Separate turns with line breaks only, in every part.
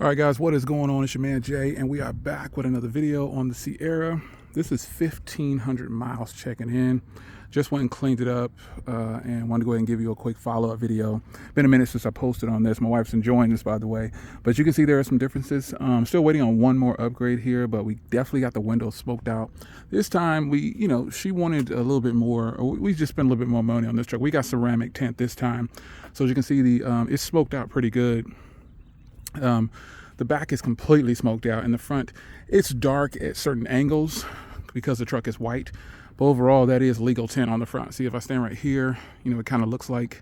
All right, guys, what is going on? It's your man Jay, and we are back with another video on the Sierra. This is 1,500 miles checking in. Just went and cleaned it up and wanted to go ahead and give you a quick follow-up video. Been a minute since I posted on this. My wife's enjoying this, by the way. But you can see there are some differences. Still waiting on one more upgrade here, but we definitely got the windows smoked out. This time, she wanted a little bit more. We just spent a little bit more money on this truck. We got ceramic tint this time. So as you can see, it's smoked out pretty good. The back is completely smoked out. In the front, it's dark at certain angles because the truck is white. But overall, that is legal tint on the front. See, if I stand right here, it kind of looks like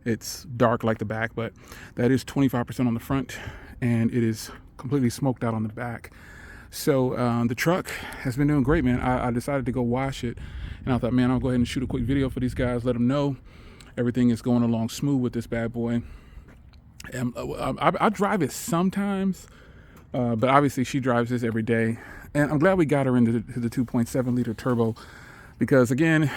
it's dark like the back, but that is 25% on the front, and it is completely smoked out on the back. So the truck has been doing great, man. I decided to go wash it, and I thought, man, I'll go ahead and shoot a quick video for these guys, let them know everything is going along smooth with this bad boy. And I drive it sometimes, but obviously she drives this every day. And I'm glad we got her into the 2.7 liter turbo because, again,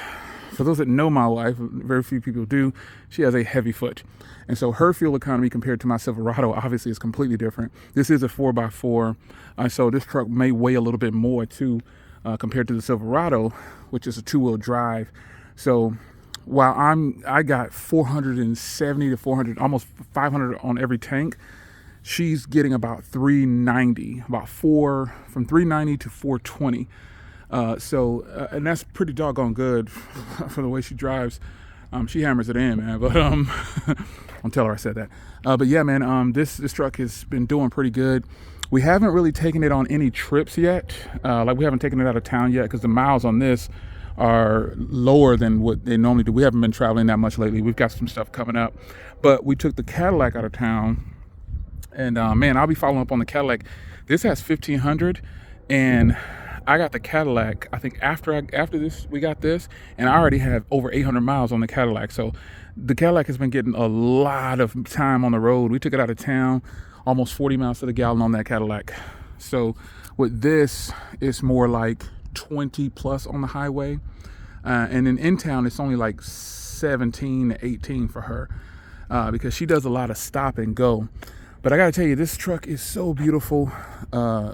for those that know my wife, very few people do, she has a heavy foot. And so her fuel economy compared to my Silverado obviously is completely different. This is a 4x4, so this truck may weigh a little bit more too compared to the Silverado, which is a two-wheel drive. So while I got 470 to 400, almost 500 on every tank, she's getting about 390, from 390 to 420. And that's pretty doggone good for the way she drives. She hammers it in, man. But don't tell her I said that. But yeah, man, this truck has been doing pretty good. We haven't really taken it on any trips yet. Like we haven't taken it out of town yet because the miles on this are lower than what they normally do. We haven't been traveling that much lately. We've got some stuff coming up, but we took the Cadillac out of town, and man, I'll be following up on the Cadillac. This has 1,500, and I got the Cadillac, I think after this, we got this, and I already have over 800 miles on the Cadillac. So the Cadillac has been getting a lot of time on the road. We took it out of town, almost 40 miles to the gallon on that Cadillac. So with this, it's more like 20 plus on the highway, and then in town it's only like 17 to 18 for her because she does a lot of stop and go. But I gotta tell you, this truck is so beautiful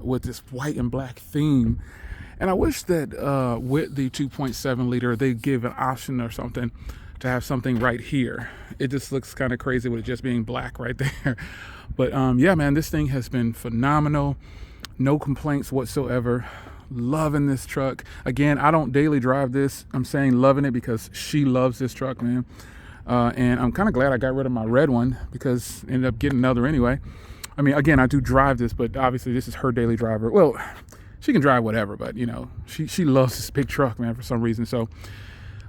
with this white and black theme, and I wish that with the 2.7 liter they give an option or something to have something right here. It just looks kind of crazy with it just being black right there. But yeah, man, this thing has been phenomenal. No complaints whatsoever. Loving this truck. Again, I don't daily drive this. I'm saying loving it because she loves this truck, man. And I'm kind of glad I got rid of my red one because I ended up getting another anyway. I mean, again, I do drive this, but obviously this is her daily driver. Well, she can drive whatever, but she loves this big truck, man, for some reason. So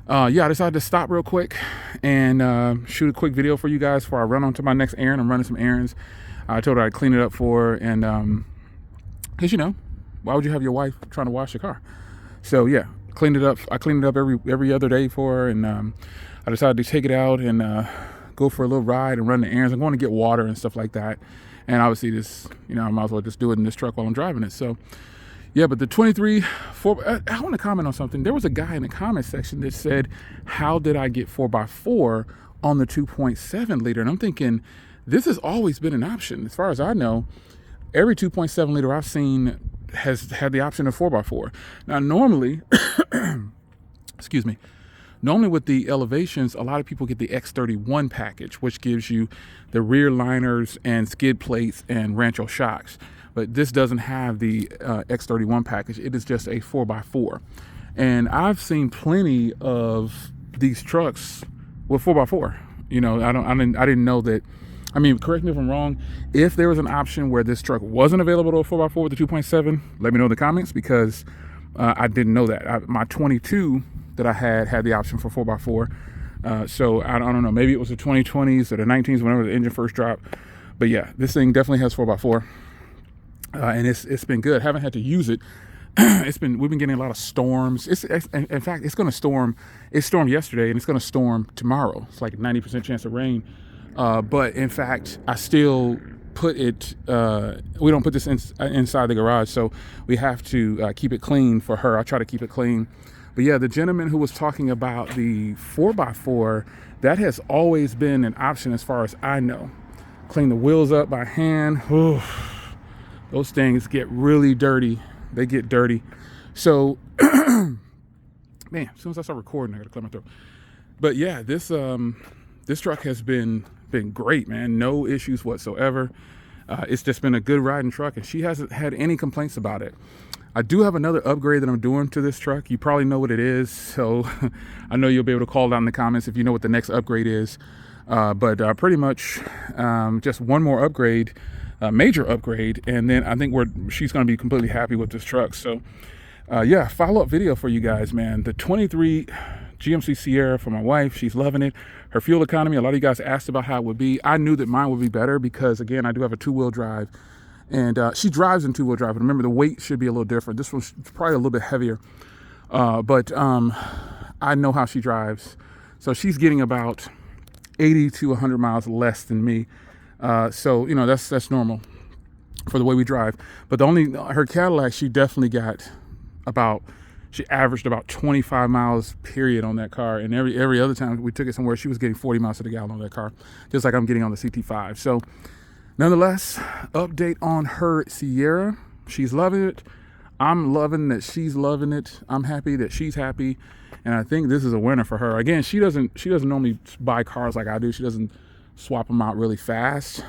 yeah, I decided to stop real quick and shoot a quick video for you guys before I run on to my next errand. I'm running some errands. I told her I'd clean it up for her, and because why would you have your wife trying to wash your car? So yeah, cleaned it up. I cleaned it up every other day for her, and I decided to take it out and go for a little ride and run the errands. I'm going to get water and stuff like that. And obviously this, I might as well just do it in this truck while I'm driving it. So yeah, but the 23, I want to comment on something. There was a guy in the comment section that said, how did I get 4x4 on the 2.7 liter? And I'm thinking, this has always been an option. As far as I know, every 2.7 liter I've seen has had the option of 4x4. Now, normally, excuse me, normally with the elevations, a lot of people get the X31 package, which gives you the rear liners and skid plates and Rancho shocks. But this doesn't have the X31 package. It is just a 4x4. And I've seen plenty of these trucks with 4x4. I didn't know that. I mean, correct me if I'm wrong. If there was an option where this truck wasn't available to a 4x4 with the 2.7, let me know in the comments because I didn't know that. My 22 that I had the option for 4x4. So I don't know. Maybe it was the 2020s or the 19s, whenever the engine first dropped. But yeah, this thing definitely has 4x4, and it's been good. Haven't had to use it. We've been getting a lot of storms. In fact, it's going to storm. It stormed yesterday, and it's going to storm tomorrow. It's like a 90% chance of rain. But in fact, I still put it, we don't put this inside the garage, so we have to keep it clean for her. I try to keep it clean. But yeah, the gentleman who was talking about the 4x4, that has always been an option as far as I know. Clean the wheels up by hand. Oof. Those things get really dirty. They get dirty. So, man, as soon as I start recording, I gotta clear my throat. But yeah, this truck has been great, man. No issues whatsoever. It's just been a good riding truck, and she hasn't had any complaints about it. I do have another upgrade that I'm doing to this truck. You probably know what it is, so I know you'll be able to call it out in the comments if you know what the next upgrade is. But pretty much just one more upgrade, major upgrade, and then I think she's going to be completely happy with this truck. So yeah, follow-up video for you guys, man. The 23 GMC Sierra for my wife. She's loving it. Her fuel economy, a lot of you guys asked about how it would be. I knew that mine would be better because, again, I do have a two-wheel drive, and she drives in two-wheel drive. But remember, the weight should be a little different. This one's probably a little bit heavier, but I know how she drives. So she's getting about 80 to 100 miles less than me. So, you know, that's normal for the way we drive. But her Cadillac, she definitely got she averaged about 25 miles period on that car. And every other time we took it somewhere, she was getting 40 miles to the gallon on that car, just like I'm getting on the CT5. So nonetheless, update on her Sierra. She's loving it. I'm loving that she's loving it. I'm happy that she's happy. And I think this is a winner for her. Again, she doesn't normally buy cars like I do. She doesn't swap them out really fast.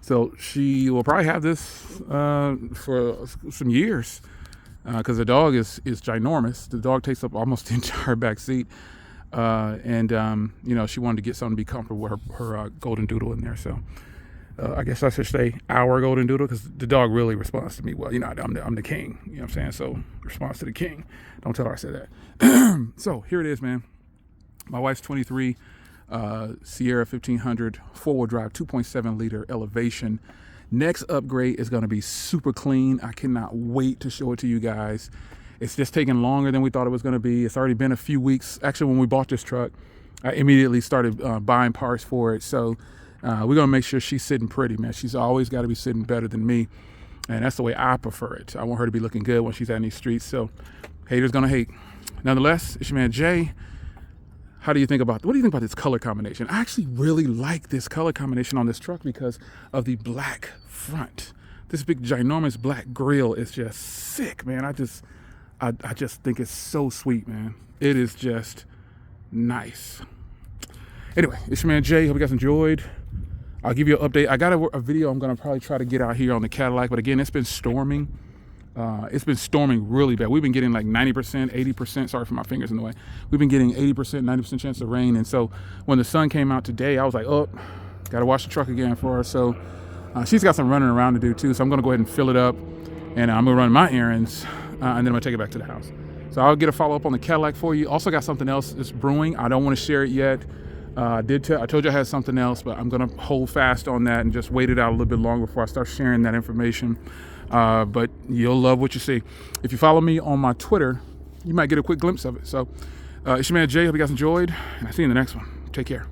So she will probably have this for some years. Because the dog is ginormous. The dog takes up almost the entire back seat. And you know, she wanted to get something to be comfortable with her golden doodle in there. So I guess I should say our golden doodle, because the dog really responds to me well. You know, I'm the king. You know what I'm saying? So responds to the king. Don't tell her I said that. So here it is, man. My wife's 23 Sierra 1500 4-wheel drive 2.7 liter elevation. Next upgrade is going to be super clean. I cannot wait to show it to you guys. It's just taking longer than we thought it was going to be. It's already been a few weeks. Actually, when we bought this truck, I immediately started buying parts for it. So we're going to make sure she's sitting pretty, man. She's always got to be sitting better than me. And that's the way I prefer it. I want her to be looking good when she's out in these streets. So haters going to hate. Nonetheless, it's your man Jay. What do you think about this color combination? I actually really like this color combination on this truck because of the black front. This big ginormous black grille is just sick, man. I just think it's so sweet, man. It is just nice. Anyway, it's your man Jay. Hope you guys enjoyed. I'll give you an update. I got a video I'm gonna probably try to get out here on the Cadillac, but again, it's been storming. It's been storming really bad. We've been getting like 90%, 80%. Sorry for my fingers in the way. We've been getting 80%, 90% chance of rain. And so when the sun came out today, I was like, oh, got to wash the truck again for her. So she's got some running around to do too. So I'm going to go ahead and fill it up, and I'm going to run my errands, and then I'm going to take it back to the house. So I'll get a follow up on the Cadillac for you. Also got something else that's brewing. I don't want to share it yet. I told you I had something else, but I'm going to hold fast on that and just wait it out a little bit longer before I start sharing that information. But you'll love what you see. If you follow me on my Twitter, you might get a quick glimpse of it. So it's your man Jay. Hope you guys enjoyed, and I'll see you in the next one. Take care.